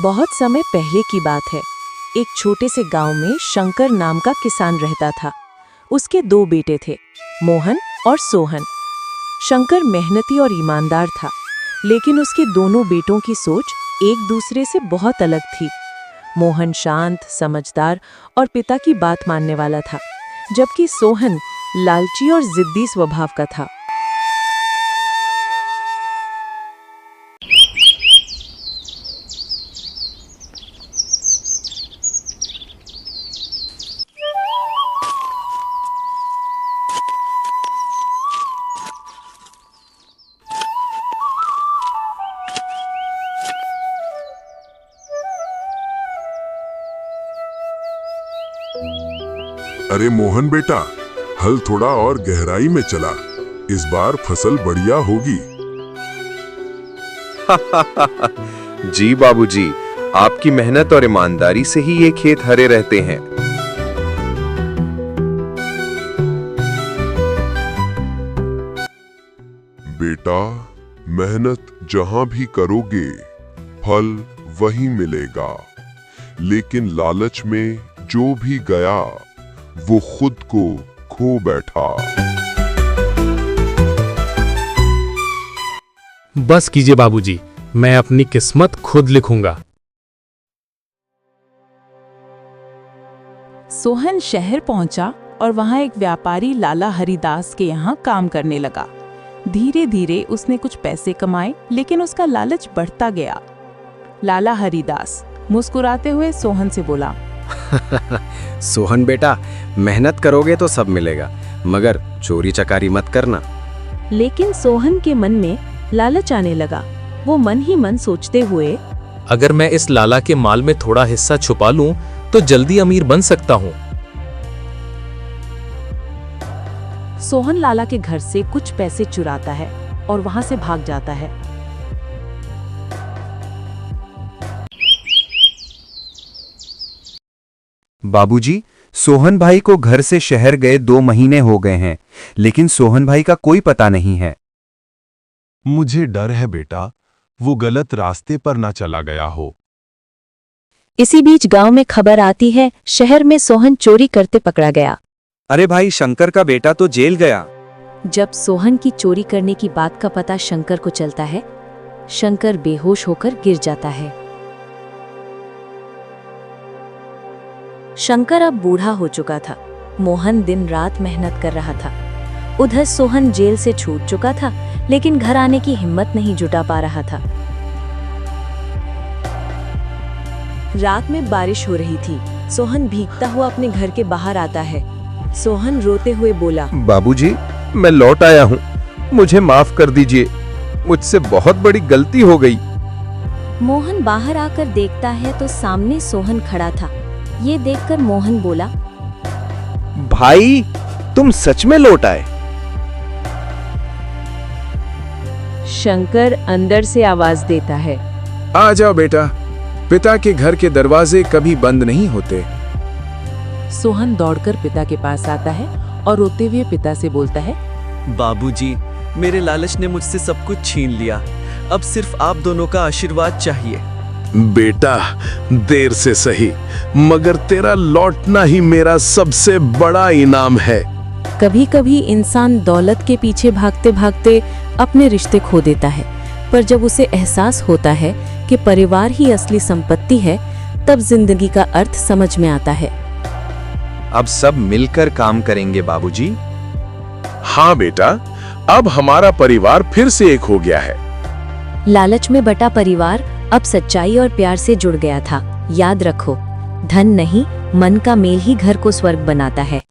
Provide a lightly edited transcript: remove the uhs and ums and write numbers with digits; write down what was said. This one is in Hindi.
बहुत समय पहले की बात है। एक छोटे से गांव में शंकर नाम का किसान रहता था। उसके दो बेटे थे, मोहन और सोहन। शंकर मेहनती और ईमानदार था, लेकिन उसके दोनों बेटों की सोच एक दूसरे से बहुत अलग थी। मोहन शांत, समझदार और पिता की बात मानने वाला था, जबकि सोहन लालची और जिद्दी स्वभाव का था। अरे मोहन बेटा, हल थोड़ा और गहराई में चला, इस बार फसल बढ़िया होगी। जी बाबूजी, आपकी मेहनत और ईमानदारी से ही ये खेत हरे रहते हैं। बेटा, मेहनत जहां भी करोगे फल वही मिलेगा, लेकिन लालच में जो भी गया वो खुद को खो बैठा। बस कीजिए बाबूजी, मैं अपनी किस्मत खुद लिखूंगा। सोहन शहर पहुंचा और वहां एक व्यापारी लाला हरिदास के यहाँ काम करने लगा। धीरे धीरे उसने कुछ पैसे कमाए, लेकिन उसका लालच बढ़ता गया। लाला हरिदास मुस्कुराते हुए सोहन से बोला, सोहन बेटा, मेहनत करोगे तो सब मिलेगा, मगर चोरी चकारी मत करना। लेकिन सोहन के मन में लालच आने लगा। वो मन ही मन सोचते हुए, अगर मैं इस लाला के माल में थोड़ा हिस्सा छुपा लूं तो जल्दी अमीर बन सकता हूं। सोहन लाला के घर से कुछ पैसे चुराता है और वहां से भाग जाता है। बाबूजी, सोहन भाई को घर से शहर गए 2 महीने हो गए हैं, लेकिन सोहन भाई का कोई पता नहीं है। मुझे डर है बेटा, वो गलत रास्ते पर ना चला गया हो। इसी बीच गांव में खबर आती है, शहर में सोहन चोरी करते पकड़ा गया। अरे भाई, शंकर का बेटा तो जेल गया। जब सोहन की चोरी करने की बात का पता शंकर को चलता है, शंकर बेहोश होकर गिर जाता है। शंकर अब बूढ़ा हो चुका था। मोहन दिन रात मेहनत कर रहा था। उधर सोहन जेल से छूट चुका था, लेकिन घर आने की हिम्मत नहीं जुटा पा रहा था। रात में बारिश हो रही थी। सोहन भीगता हुआ अपने घर के बाहर आता है। सोहन रोते हुए बोला, बाबूजी, मैं लौट आया हूँ, मुझे माफ कर दीजिए, मुझसे बहुत बड़ी गलती हो गई। मोहन बाहर आकर देखता है तो सामने सोहन खड़ा था। ये देखकर मोहन बोला, भाई, तुम सच में लौट आए? शंकर अंदर से आवाज देता है, आ जाओ बेटा, पिता के घर के दरवाजे कभी बंद नहीं होते। सोहन दौड़कर पिता के पास आता है और रोते हुए पिता से बोलता है, बाबूजी, मेरे लालच ने मुझसे सब कुछ छीन लिया। अब सिर्फ आप दोनों का आशीर्वाद चाहिए। बेटा, देर से सही, मगर तेरा लौटना ही मेरा सबसे बड़ा इनाम है। कभी कभी इंसान दौलत के पीछे भागते भागते अपने रिश्ते खो देता है, पर जब उसे एहसास होता है कि परिवार ही असली संपत्ति है, तब जिंदगी का अर्थ समझ में आता है। अब सब मिलकर काम करेंगे बाबूजी। हाँ बेटा, अब हमारा परिवार फिर से एक हो गया है। लालच में बटा परिवार अब सच्चाई और प्यार से जुड़ गया था। याद रखो, धन नहीं, मन का मेल ही घर को स्वर्ग बनाता है।